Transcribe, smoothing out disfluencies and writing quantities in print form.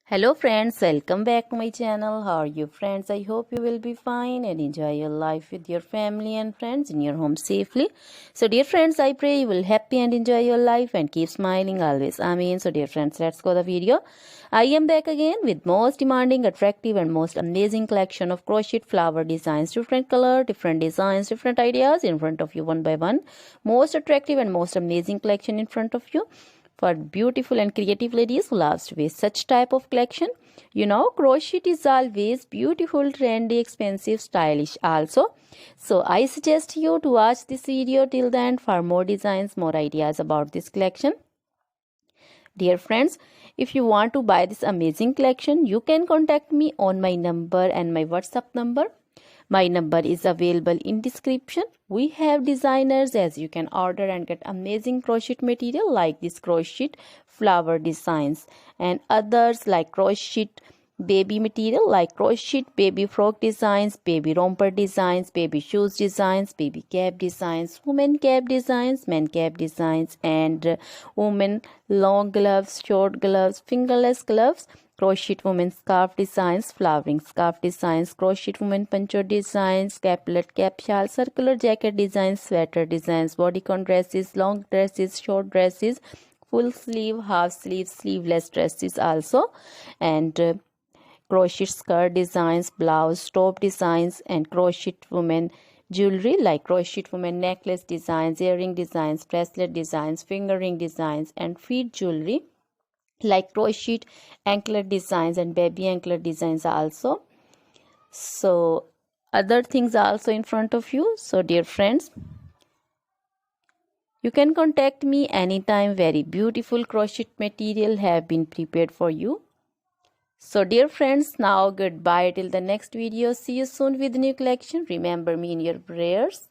Hello friends, welcome back to my channel. How are you friends? I hope you will be fine and enjoy your life with your family and friends in your home safely. So dear friends, I pray you will happy and enjoy your life and keep smiling always. Amen. So dear friends, let's go the video. I am back again with most demanding, attractive and most amazing collection of crochet flower designs. Different color, different designs, different ideas in front of you one by one. Most attractive and most amazing collection in front of you for beautiful and creative ladies who loves to wear such type of collection. Crochet is always beautiful, trendy, expensive, stylish also. So I suggest you to watch this video till the end for more designs, more ideas about this collection. Dear friends, if you want to buy this amazing collection, you can contact me on my number and my WhatsApp number. My number is available in description. We have designers as you can order and get amazing crochet material like this crochet flower designs and others like crochet baby material like crochet baby frock designs, baby romper designs, baby shoes designs, baby cap designs, women cap designs, men cap designs and women long gloves, short gloves, fingerless gloves, crochet women scarf designs, flowering scarf designs, crochet women poncho designs, caplet cap shawl, circular jacket designs, sweater designs, bodycon dresses, long dresses, short dresses, full sleeve, half sleeve, sleeveless dresses also, and crochet skirt designs, blouse, top designs, and crochet women jewelry like crochet women necklace designs, earring designs, bracelet designs, finger ring designs, and feet jewelry like crochet anklet designs and baby anklet designs also. So other things are also in front of you. So dear friends, you can contact me anytime. Very beautiful crochet material have been prepared for you. So dear friends, now goodbye till the next video. See you soon with new collection. Remember me in your prayers.